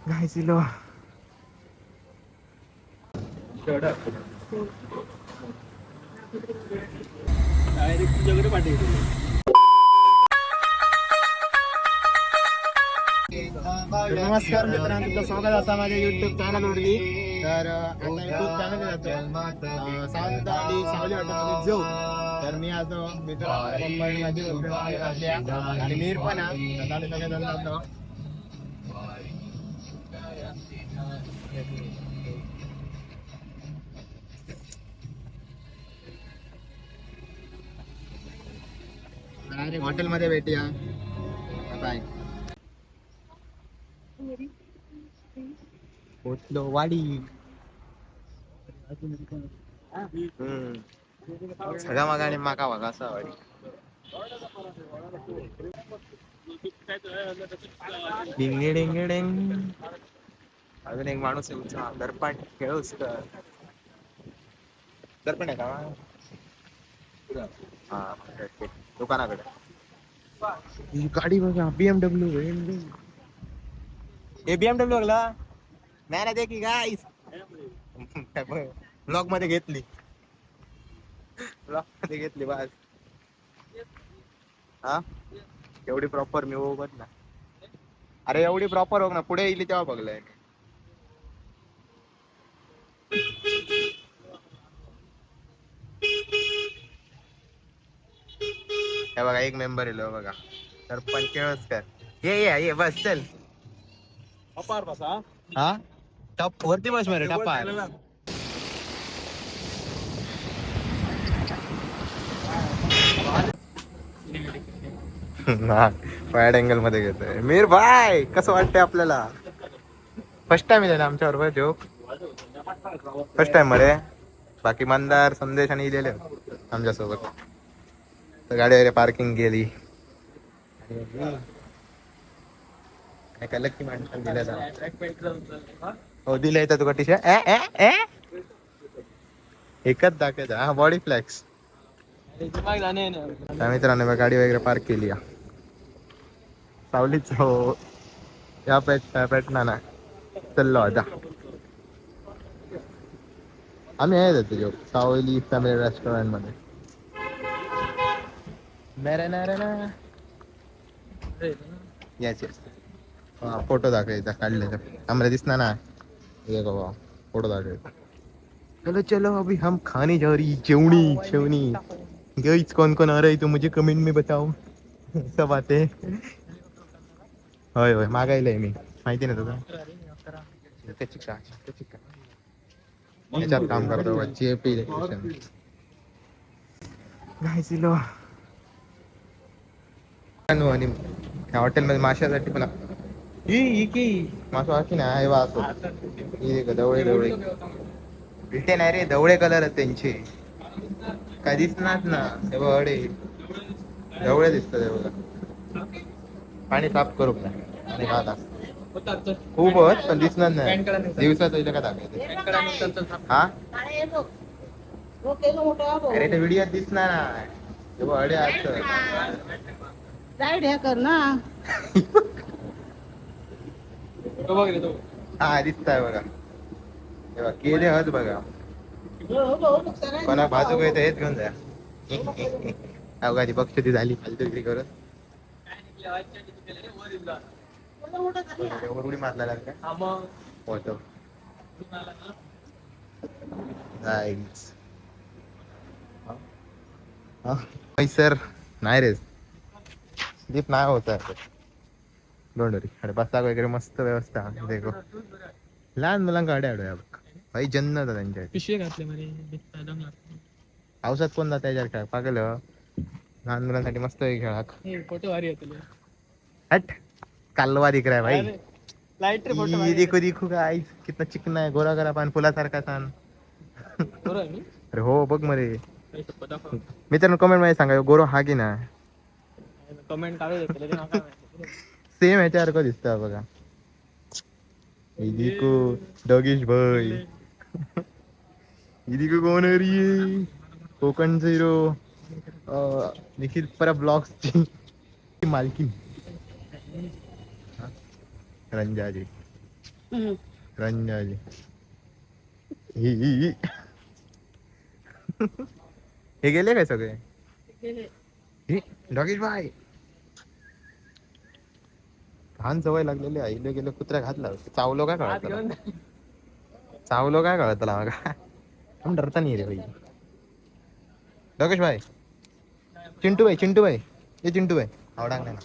गायसिलो direct तुझ्याकडे पाठवतो. नमस्कार मित्रांनो, तुमचं स्वागत असा माझ्या युट्यूब चॅनलवरती. तर युट्यूब चॅनल जातो सावंत आणि सावली हॉटेलमध्ये जाऊ. तर मी आज मित्र आणि मीर पण सगळे जण जातो. हॉटेलमध्ये भेटूया. बाय. पोचलो वाडी. सगळा मागा आणि माका वागा असा वाडी. डिंगे डिंगे डिंग. अजून एक माणूस आहे तुमचा दर्पण खेळूस तर दर्पण आहे का? हा दुकानाकडे. ही गाडी बघा BMW. हे BMW बघला नाही ना, दे की गाईस. ब्लॉग मध्ये घेतली बस. हा एवढी प्रॉपर मी बघ ना. अरे एवढी प्रॉपर बघ ना, पुढे येईल तेव्हा बघलंय. हे बघा एक मेंबर येलो बघा. तर पण केळसकर ये बस चल. अपार बसा. हा टप वरती बस मेरे टप्पा. वाईड अँगल मध्ये घेतोय मीर भाई. कसं वाटतंय आपल्याला? फर्स्ट टाइम आहे ना आमच्या बरोबर जोक. फर्स्ट टाइम मध्ये बाकी मंदार संदेश आणि इलेले आमच्यासोबत. तर गाडी वगैरे पार्किंग केली. लकी माणसाला दिल्या. हो दिले तर तुका टी शर्ट एकच दाखवायचा. हा बॉडी फ्लॅक्स. मित्रांनो गाडी वगैरे पार्क केली. सावलीच हो या पेटना ना चललो आता. आम्ही आहे जातो जो सावली फॅमिली रेस्टॉरंट मध्ये. याच फोटो दाखवायचा काढले तर आम्हाला दिसणार ना. ये बाबा फोटो दाखवायचा. चलो चलो अभी हम खाने जा रही शेवनी. गाइस कौन कौन आ रहा है तो मुझे कमेंट में बताओ. सब आते. होय मागायलाय मी माहिती ना तुझं. याच्यात काम करतो JP इलेक्ट्रिशियन. गायसिलो आणि ह्या हॉटेलमध्ये माशासाठी पण की मासा की ना हे वास ढवळे भेटे नाही रे. ढवळे कलर आहेत त्यांचे. काय दिसणार ना हे बडे ढवळे दिसतात. हे बघा पाणी साफ करू आणि खाता खूप होत पण दिसणार नाही दिवसात का दाखवायचं. हा अरे ते व्हिडिओ दिसणार नाही. अडे कर ना. हा दिसताय बघा. तेव्हा केले हत बघा. कोणा बाजू काय हेच घेऊन जा. अवघाची बक्षती झाली फालतू विक्री करत. उडी मारला का होतो सर नाही रे दीप नाही होता. डोंडरी अरे बसा वगैरे मस्त व्यवस्था. देखो लहान मुलांना गाड्या आडव्या बघ भाई जन्नत आहे त्यांच्या. पिशवे घातले पावसात कोण जात त्याच्यावर खेळ पागल. लहान मुलांसाठी मस्त खेळा. फोटो भारी येतो. हट कालवा दिख रहा है भाई. लाइट रे फोटो ये देखो देखो गाइस कितना चिकना है. गोरा गोरा पान फुलासारखा सान. अरे हो बघ मरे. मित्रांनो कमेंट मध्ये सांगा गोरो हा की ना. कमेंट काढू सेम ह्याच्यासारखं दिसतं बघा. देखो डोगेश भाई. देखो कोण आहे रे. कोकण झिरो निखिल परब ब्लॉग्सची मालकी रंजाजी. रंजाली ही. हे गेले काय सगळे? डॉगेश भाई घाण सवय लागलेली आईले गेले कुत्र्या घातला चावलो काय कळत त्याला? चावलो काय कळत त्याला मग पण डरता नाही रे भाई. डॉगेश भाई चिंटू भाई ये चिंटू भाई आवडा नाही ना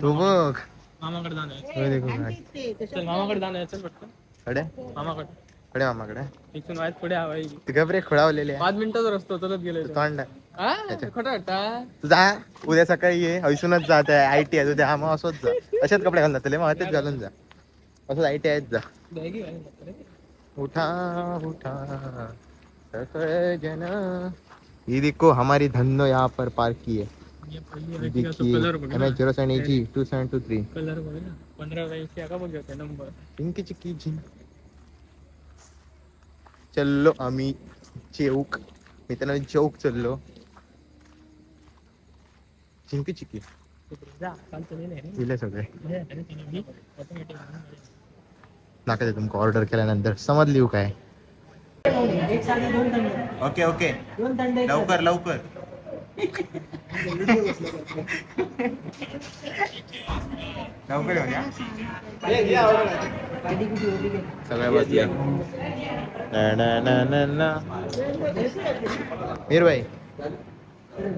तू बघ मामाकडे जाणार होय देखो भाई. चल मामाकडे जाणार चल पटकन अडे मामाकडे अडे मामाकडे इथून वाईट पुढे हवाई तू गबरे खोळावलेले 5 मिनिटाचा रस्ता चलत गेलोय तोंड खोटं वाटतं तू जा उद्या सकाळी ये हयसूनच जात आहे आयटी आहे उद्या मग असंच जा अशाच कपडे घालून जातले मग तेच घालून जा असंच आयटी आहेत जा. उठा उठा सकल जन ये देखो हमारी धन्नो यहाँ पर पार्क की है. देखिए MS 07273 कलर बघ ना 1580 का बघ नंबर पिंकी चिक्की जी. चल्लो आम्ही चौक मित्रांनो चौक चाललो चिंकी चिक्की दिले सगळे नाका तुमका ऑर्डर केल्यानंतर समजली काय. ओके ओके लवकर लवकर लवकर येऊन सगळ्या बसल्या मीर भाई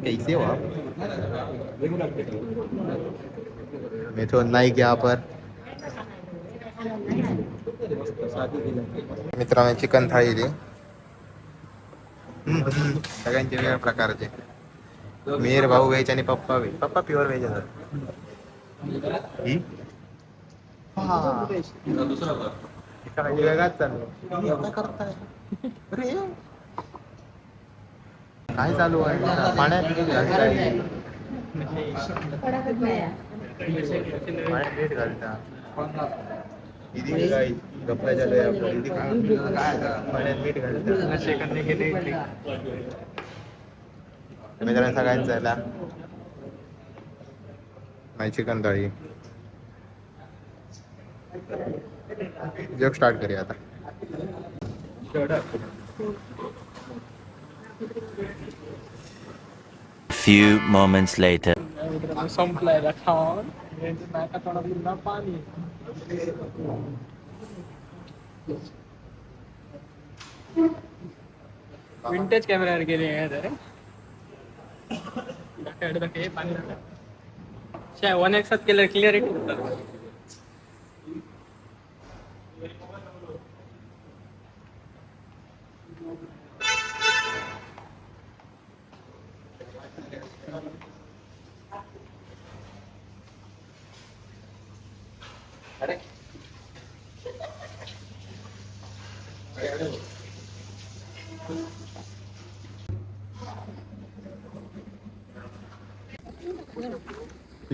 कैसे हो आप? मैं तो नाइक यहाँ पर मित्रांनो चिकन थाळी दे सगळ्यांचे वेगळ्या प्रकारचे. मीर भाऊ व्हेज आणि पप्पा व्हेज. पप्पा प्युअर व्हेज वेगळाच चालू काय चालू आहे पाण्यात मीठ घालता गप्पाच्या पाण्यात मीठ घालता मित्रांनो सगळ्यांचं झाला माझी चिकन थाळी. जग स्टार्ट करूया आता. Few moments later. संपलाय खाऊन नाका थोडा पुन्हा पाणी विंटेज कॅमेऱ्यावर गेले पाणी 1x केलं क्लिअरिटी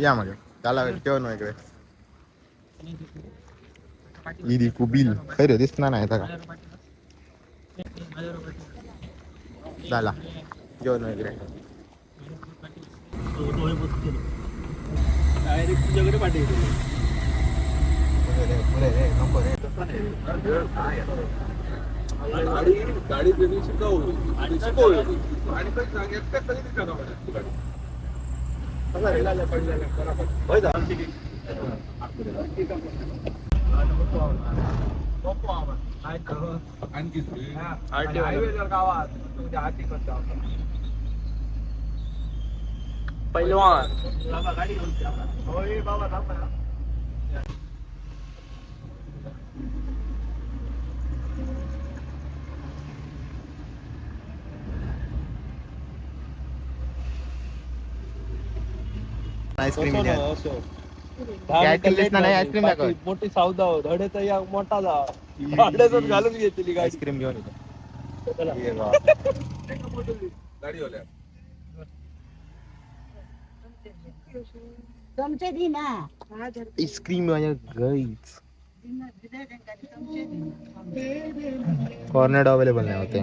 या मग त्याला जेवण वगैरे इरी कुबिल खरं दिसणार नाही का झाला जेवण वगैरे तुझ्याकडे पाठवतो गाडी शिकवली पहिलवान आईस्क्रीम आईस्क्रीम दाखव मोठी सावधा धडेचा या मोठा जा भाड्यातच घालून घेतली गाडी आईस्क्रीम घेऊन येतो चमचे दी ना आईस्क्रीम गाईज कॉर्नेट अवेलेबल नाही होते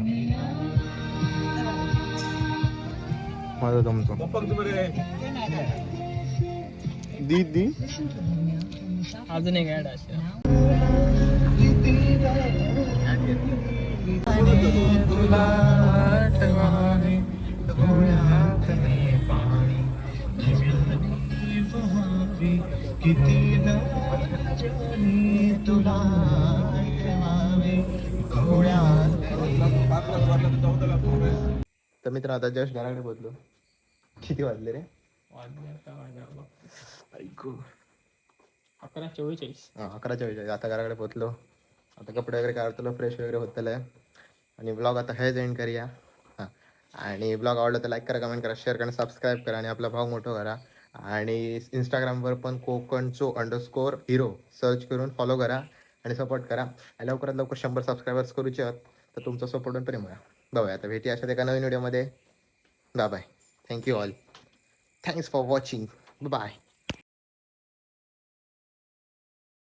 माझं तुमचं दी अजून एक ऍड अशी तुला आठवावे डोळ्यातले पाणी नजरेने वहावे किती रजनी तुला आठवावे डोळ्यातले. तर मित्र आता जस्ट घराकडे पोहोचलो. किती वाजले रे? ऐकू 11:44. 11:44. आता घराकडे पोहोचलो. आता कपडे वगैरे काढतो, फ्रेश वगैरे होतलं आहे आणि ब्लॉग आता हेच एंड करूया. हां, आणि ब्लॉग आवडला तर लाईक करा, कमेंट करा, शेअर करा, सबस्क्राईब करा आणि आपला भाव मोठं करा. आणि इंस्टाग्रामवर पण कोकणचो_हिरो सर्च करून फॉलो करा आणि सपोर्ट करा. आणि लवकरात लवकर 100 सबस्क्रायबर्स करूचे आहेत, तर तुमचा सपोर्ट पण प्रेम करा. बघूया आता भेटी अशा एका नवीन व्हिडिओमध्ये. Bye bye. Thank you all. Thanks for watching. Bye.